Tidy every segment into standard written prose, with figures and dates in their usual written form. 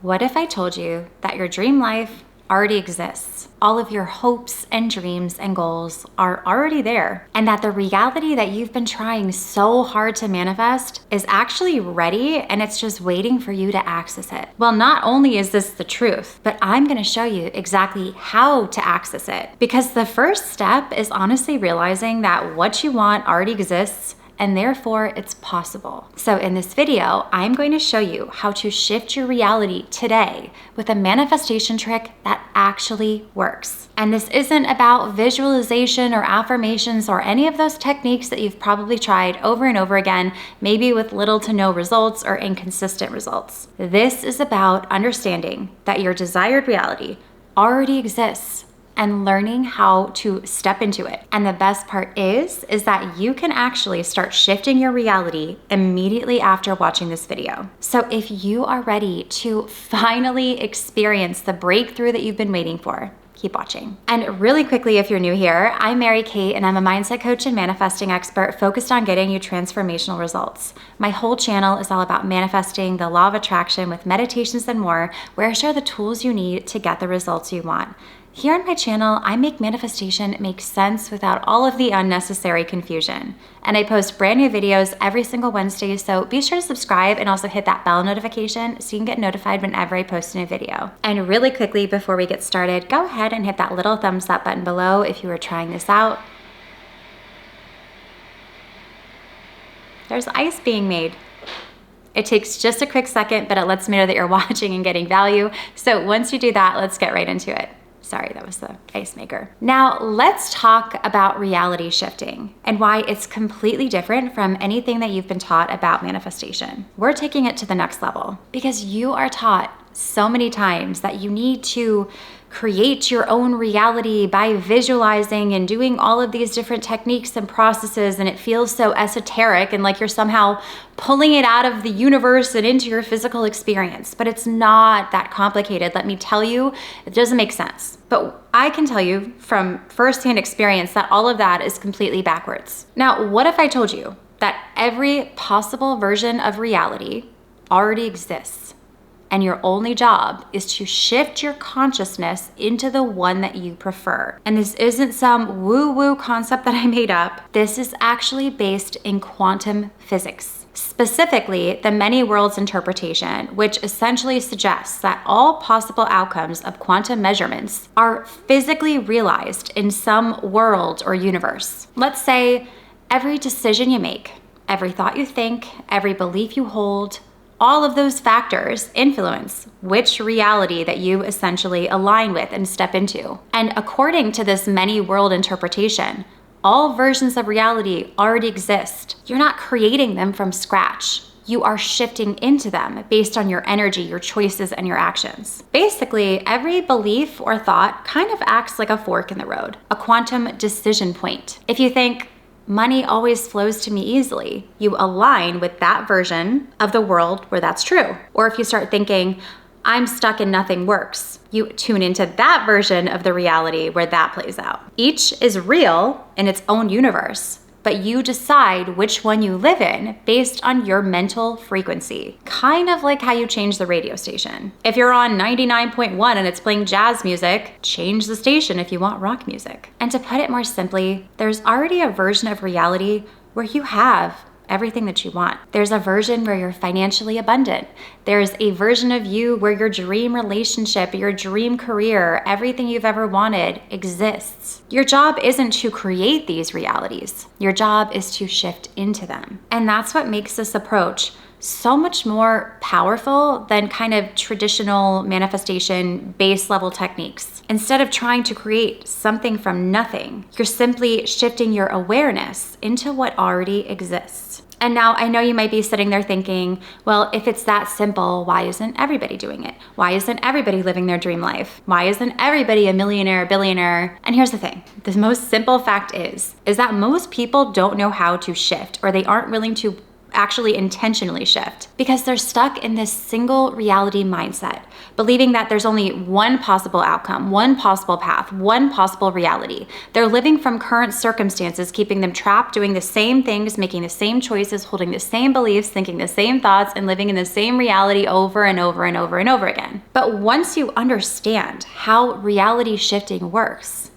What if I told you that your dream life already exists? All of your hopes and dreams and goals are already there, and that the reality that you've been trying so hard to manifest is actually ready and it's just waiting for you to access it. Well, not only is this the truth, but I'm gonna show you exactly how to access it. Because the first step is honestly realizing that what you want already exists, and therefore it's possible. So in this video, I'm going to show you how to shift your reality today with a manifestation trick that actually works. And this isn't about visualization or affirmations or any of those techniques that you've probably tried over and over again, maybe with little to no results or inconsistent results. This is about understanding that your desired reality already exists and learning how to step into it. And the best part is that you can actually start shifting your reality immediately after watching this video. So if you are ready to finally experience the breakthrough that you've been waiting for, keep watching. And really quickly, if you're new here, I'm Mary Kate and I'm a mindset coach and manifesting expert focused on getting you transformational results. My whole channel is all about manifesting the law of attraction with meditations and more, where I share the tools you need to get the results you want. Here on my channel, I make manifestation make sense without all of the unnecessary confusion. And I post brand new videos every single Wednesday, so be sure to subscribe and also hit that bell notification so you can get notified whenever I post a new video. And really quickly before we get started, go ahead and hit that little thumbs up button below if you are trying this out. There's ice being made. It takes just a quick second, but it lets me know that you're watching and getting value. So once you do that, let's get right into it. Sorry, that was the ice maker. Now let's talk about reality shifting and why it's completely different from anything that you've been taught about manifestation. We're taking it to the next level because you are taught so many times that you need to create your own reality by visualizing and doing all of these different techniques and processes, and it feels so esoteric and like you're somehow pulling it out of the universe and into your physical experience. But it's not that complicated. Let me tell you, it doesn't make sense. But I can tell you from firsthand experience that all of that is completely backwards. Now, what if I told you that every possible version of reality already exists? And your only job is to shift your consciousness into the one that you prefer. And this isn't some woo-woo concept that I made up. This is actually based in quantum physics. Specifically, the many worlds interpretation, which essentially suggests that all possible outcomes of quantum measurements are physically realized in some world or universe. Let's say every decision you make, every thought you think, every belief you hold, all of those factors influence which reality that you essentially align with and step into. And according to this many world interpretation, all versions of reality already exist. You're not creating them from scratch. You are shifting into them based on your energy, your choices, and your actions. Basically, every belief or thought kind of acts like a fork in the road, a quantum decision point. If you think, money always flows to me easily, you align with that version of the world where that's true. Or if you start thinking, I'm stuck and nothing works, you tune into that version of the reality where that plays out. Each is real in its own universe, but you decide which one you live in based on your mental frequency. Kind of like how you change the radio station. If you're on 99.1 and it's playing jazz music, change the station if you want rock music. And to put it more simply, there's already a version of reality where you have everything that you want. There's a version where you're financially abundant. There's a version of you where your dream relationship, your dream career, everything you've ever wanted exists. Your job isn't to create these realities. Your job is to shift into them. And that's what makes this approach so much more powerful than kind of traditional manifestation base level techniques. Instead of trying to create something from nothing, you're simply shifting your awareness into what already exists. And now I know you might be sitting there thinking, well, if it's that simple, why isn't everybody doing it? Why isn't everybody living their dream life? Why isn't everybody a millionaire, billionaire? And here's the thing. The most simple fact is that most people don't know how to shift, or they aren't willing to actually intentionally shift, because they're stuck in this single reality mindset, believing that there's only one possible outcome, one possible path, one possible reality. They're living from current circumstances, keeping them trapped, doing the same things, making the same choices, holding the same beliefs, thinking the same thoughts, and living in the same reality over and over and over and over again. But once you understand how reality shifting works,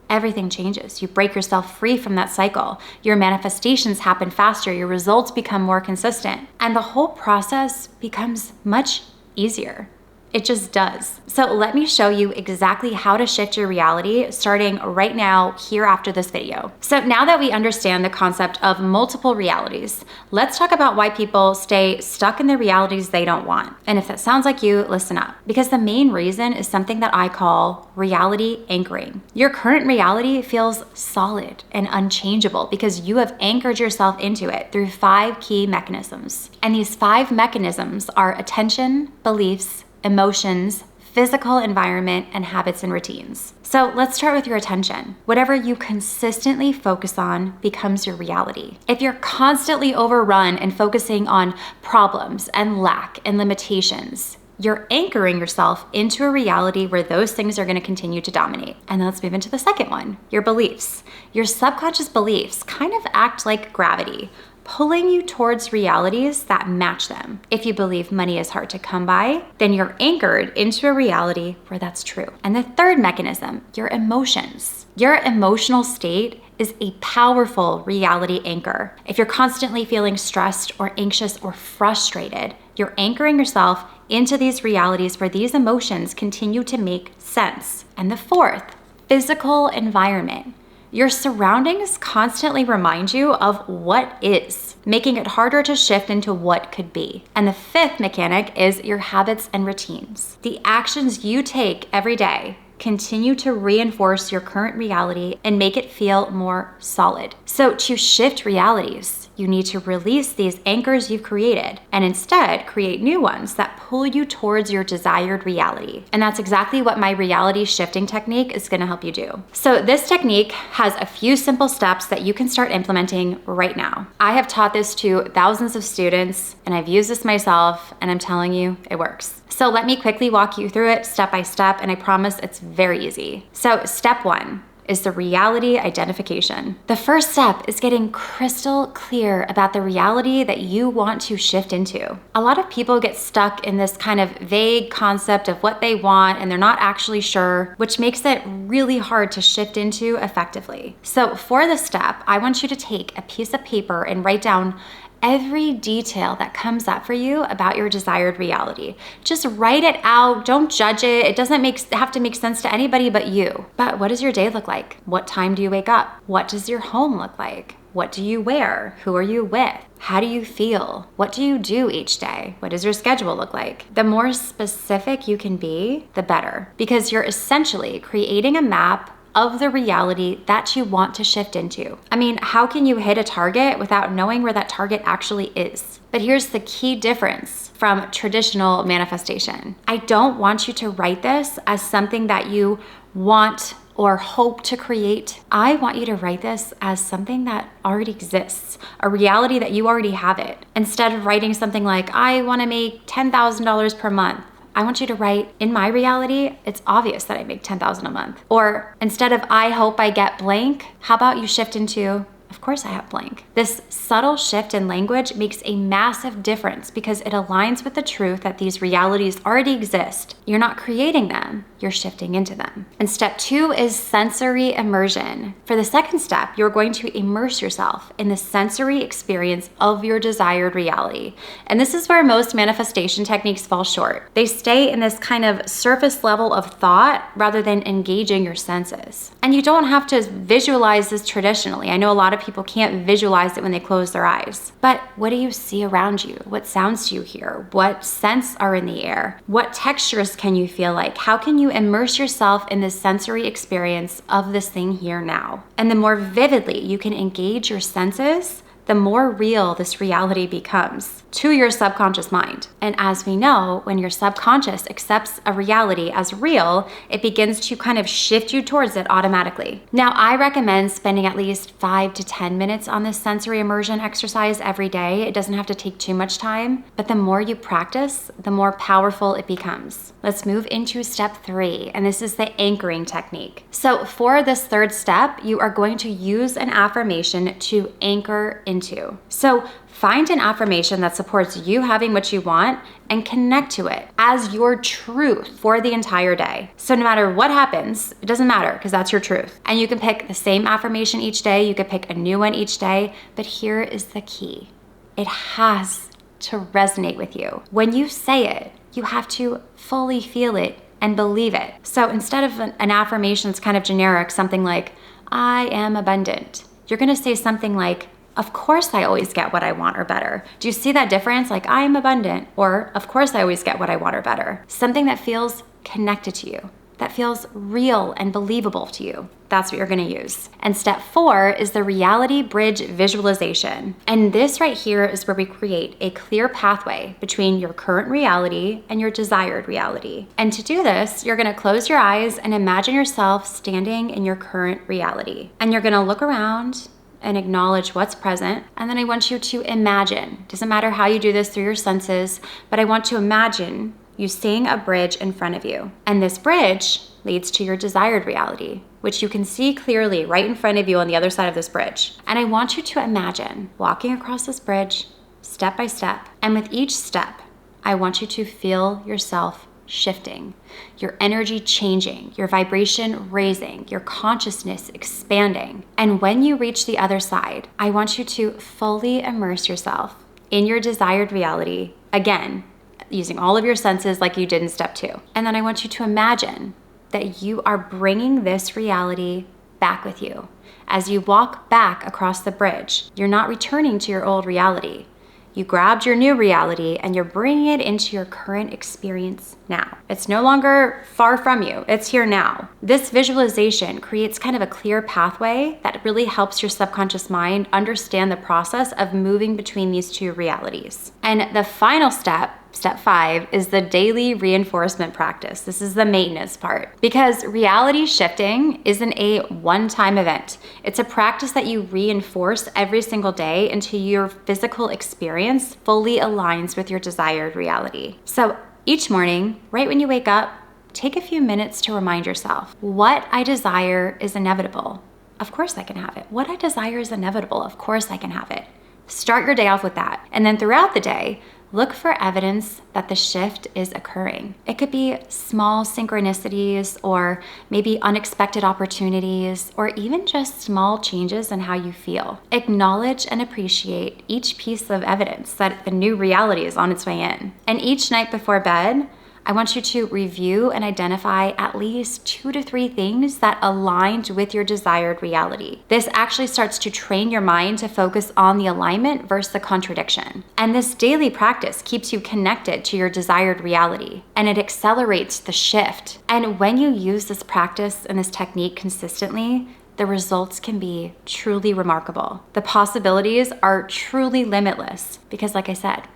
everything changes. You break yourself free from that cycle. Your manifestations happen faster. Your results become more consistent. And the whole process becomes much easier. It just does. So let me show you exactly how to shift your reality starting right now here after this video. So now that we understand the concept of multiple realities, let's talk about why people stay stuck in the realities they don't want. And if that sounds like you, listen up. Because the main reason is something that I call reality anchoring. Your current reality feels solid and unchangeable because you have anchored yourself into it through 5 key mechanisms. And these 5 mechanisms are attention, beliefs, emotions, physical environment, and habits and routines. So let's start with your attention. Whatever you consistently focus on becomes your reality. If you're constantly overrun and focusing on problems and lack and limitations, you're anchoring yourself into a reality where those things are going to continue to dominate. And then let's move into the second one, your beliefs. Your subconscious beliefs kind of act like gravity, pulling you towards realities that match them. If you believe money is hard to come by, then you're anchored into a reality where that's true. And the third mechanism, your emotions. Your emotional state is a powerful reality anchor. If you're constantly feeling stressed or anxious or frustrated, you're anchoring yourself into these realities where these emotions continue to make sense. And the fourth, physical environment. Your surroundings constantly remind you of what is, making it harder to shift into what could be. And the fifth mechanic is your habits and routines. The actions you take every day continue to reinforce your current reality and make it feel more solid. So to shift realities, you need to release these anchors you've created and instead create new ones that pull you towards your desired reality. And that's exactly what my reality shifting technique is going to help you do. So this technique has a few simple steps that you can start implementing right now. I have taught this to thousands of students and I've used this myself, and I'm telling you, it works. So let me quickly walk you through it step by step, and I promise it's very easy. So step 1 is the reality identification. The first step is getting crystal clear about the reality that you want to shift into. A lot of people get stuck in this kind of vague concept of what they want and they're not actually sure, which makes it really hard to shift into effectively. So for this step, I want you to take a piece of paper and write down every detail that comes up for you about your desired reality. Just write it out, don't judge it. It doesn't have to make sense to anybody but you. But what does your day look like? What time do you wake up? What does your home look like? What do you wear? Who are you with? How do you feel? What do you do each day? What does your schedule look like? The more specific you can be, the better, because you're essentially creating a map of the reality that you want to shift into. I mean, how can you hit a target without knowing where that target actually is? But here's the key difference from traditional manifestation. I don't want you to write this as something that you want or hope to create. I want you to write this as something that already exists, a reality that you already have it. Instead of writing something like, I want to make $10,000 per month, I want you to write, in my reality, it's obvious that I make $10,000 a month. Or instead of, I hope I get blank, how about you shift into, of course I have blank. This subtle shift in language makes a massive difference because it aligns with the truth that these realities already exist. You're not creating them, you're shifting into them. And step 2 is sensory immersion. For the second step, you're going to immerse yourself in the sensory experience of your desired reality. And this is where most manifestation techniques fall short. They stay in this kind of surface level of thought rather than engaging your senses. And you don't have to visualize this traditionally. I know a lot of people can't visualize it when they close their eyes. But what do you see around you? What sounds do you hear? What scents are in the air? What textures can you feel like? How can you immerse yourself in the sensory experience of this thing here now? And the more vividly you can engage your senses, the more real this reality becomes. to your subconscious mind. And as we know, when your subconscious accepts a reality as real, it begins to kind of shift you towards it automatically. Now, I recommend spending at least 5 to 10 minutes on this sensory immersion exercise every day. It doesn't have to take too much time, but the more you practice, the more powerful it becomes. Let's move into step 3, and this is the anchoring technique. So for this third step, you are going to use an affirmation to anchor into. So find an affirmation that supports you having what you want and connect to it as your truth for the entire day. So no matter what happens, it doesn't matter because that's your truth. And you can pick the same affirmation each day. You could pick a new one each day, but here is the key. It has to resonate with you. When you say it, you have to fully feel it and believe it. So instead of an affirmation that's kind of generic, something like, I am abundant, you're gonna say something like, of course I always get what I want or better. Do you see that difference? Like, I am abundant, or of course I always get what I want or better. Something that feels connected to you, that feels real and believable to you. That's what you're gonna use. And step 4 is the reality bridge visualization. And this right here is where we create a clear pathway between your current reality and your desired reality. And to do this, you're gonna close your eyes and imagine yourself standing in your current reality. And you're gonna look around and acknowledge what's present. And then I want you to imagine, doesn't matter how you do this through your senses, but I want to imagine you seeing a bridge in front of you. And this bridge leads to your desired reality, which you can see clearly right in front of you on the other side of this bridge. And I want you to imagine walking across this bridge step by step. And with each step, I want you to feel yourself shifting, your energy changing, your vibration raising, your consciousness expanding. And when you reach the other side, I want you to fully immerse yourself in your desired reality, again, using all of your senses like you did in step 2. And then I want you to imagine that you are bringing this reality back with you. As you walk back across the bridge, you're not returning to your old reality. You grabbed your new reality and you're bringing it into your current experience now. It's no longer far from you, it's here now. This visualization creates kind of a clear pathway that really helps your subconscious mind understand the process of moving between these two realities. And the final step, step 5, is the daily reinforcement practice. This is the maintenance part, because reality shifting isn't a one-time event. It's a practice that you reinforce every single day until your physical experience fully aligns with your desired reality. So each morning, right when you wake up, take a few minutes to remind yourself, what I desire is inevitable. Of course I can have it. What I desire is inevitable. Of course I can have it. Start your day off with that. And then throughout the day, look for evidence that the shift is occurring. It could be small synchronicities, or maybe unexpected opportunities, or even just small changes in how you feel. Acknowledge and appreciate each piece of evidence that the new reality is on its way in. And each night before bed, I want you to review and identify at least 2 to 3 things that aligned with your desired reality. This actually starts to train your mind to focus on the alignment versus the contradiction. And this daily practice keeps you connected to your desired reality, and it accelerates the shift. And when you use this practice and this technique consistently, the results can be truly remarkable. The possibilities are truly limitless because, like I said,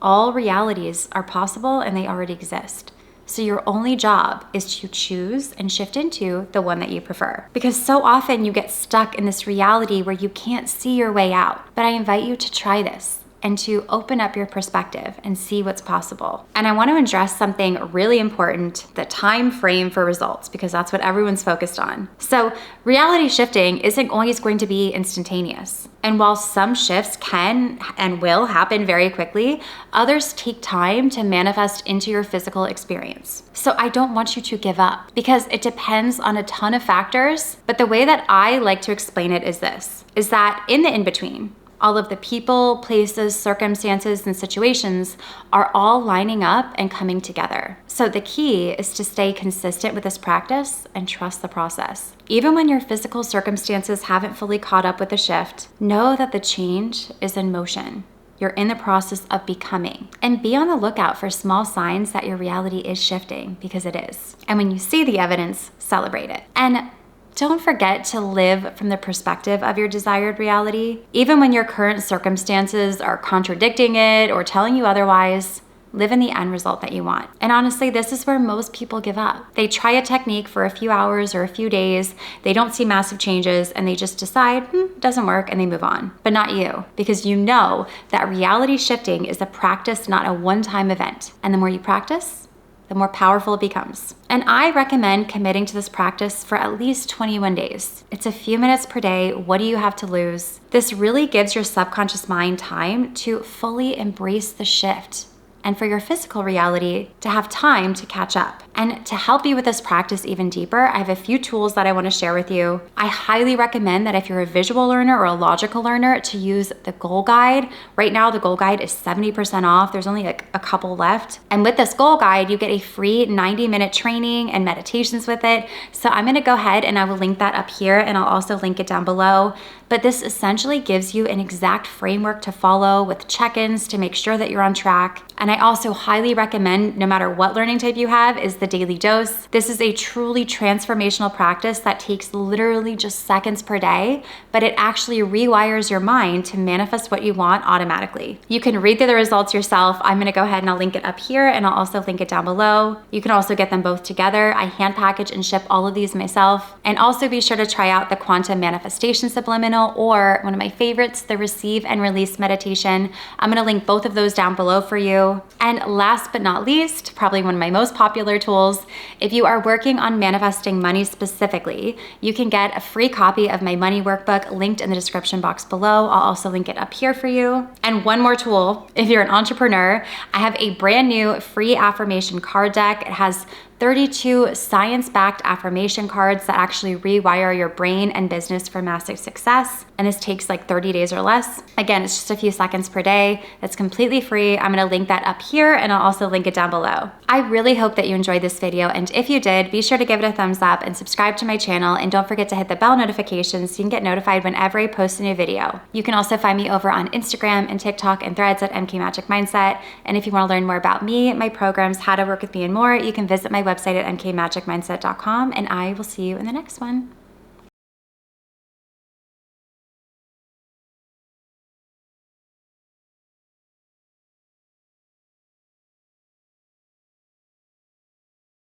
all realities are possible and they already exist. So your only job is to choose and shift into the one that you prefer. Because so often you get stuck in this reality where you can't see your way out. But I invite you to try this and to open up your perspective and see what's possible. And I want to address something really important, the time frame for results, because that's what everyone's focused on. So reality shifting isn't always going to be instantaneous. And while some shifts can and will happen very quickly, others take time to manifest into your physical experience. So I don't want you to give up because it depends on a ton of factors. But the way that I like to explain it is this, is that in the in-between, all of the people, places, circumstances, and situations are all lining up and coming together. So the key is to stay consistent with this practice and trust the process. Even when your physical circumstances haven't fully caught up with the shift, know that the change is in motion. You're in the process of becoming. And be on the lookout for small signs that your reality is shifting, because it is. And when you see the evidence, celebrate it. And Don't forget to live from the perspective of your desired reality. Even when your current circumstances are contradicting it or telling you otherwise, live in the end result that you want. And honestly, this is where most people give up. They try a technique for a few hours or a few days, they don't see massive changes, and they just decide, doesn't work, and they move on. But not you, because you know that reality shifting is a practice, not a one-time event. And the more you practice, the more powerful it becomes. And I recommend committing to this practice for at least 21 days. It's a few minutes per day. What do you have to lose? This really gives your subconscious mind time to fully embrace the shift, and for your physical reality to have time to catch up. And to help you with this practice even deeper, I have a few tools that I want to share with you. I highly recommend that if you're a visual learner or a logical learner, to use the Goal Guide. Right now, the Goal Guide is 70% off. There's only like a couple left. And with this Goal Guide, you get a free 90-minute training and meditations with it. So I'm gonna go ahead and I will link that up here, and I'll also link it down below. But this essentially gives you an exact framework to follow with check-ins to make sure that you're on track. And I also highly recommend, no matter what learning type you have, is the Daily Dose. This is a truly transformational practice that takes literally just seconds per day, but it actually rewires your mind to manifest what you want automatically. You can read through the results yourself. I'm gonna go ahead and I'll link it up here, and I'll also link it down below. You can also get them both together. I hand package and ship all of these myself. And also be sure to try out the Quantum Manifestation Subliminal, or one of my favorites, the Receive and Release Meditation. I'm gonna link both of those down below for you. And last but not least, probably one of my most popular tools, if you are working on manifesting money specifically, you can get a free copy of my money workbook linked in the description box below. I'll also link it up here for you. And one more tool, if you're an entrepreneur, I have a brand new free affirmation card deck. It has 32 science-backed affirmation cards that actually rewire your brain and business for massive success. And this takes like 30 days or less. Again, it's just a few seconds per day. It's completely free. I'm gonna link that up here, and I'll also link it down below. I really hope that you enjoyed this video, and if you did, be sure to give it a thumbs up and subscribe to my channel, and don't forget to hit the bell notification so you can get notified whenever I post a new video. You can also find me over on Instagram and TikTok and Threads at MK Magic Mindset. And if you wanna learn more about me, my programs, how to work with me, and more, you can visit my website at mkmagicmindset.com, and I will see you in the next one.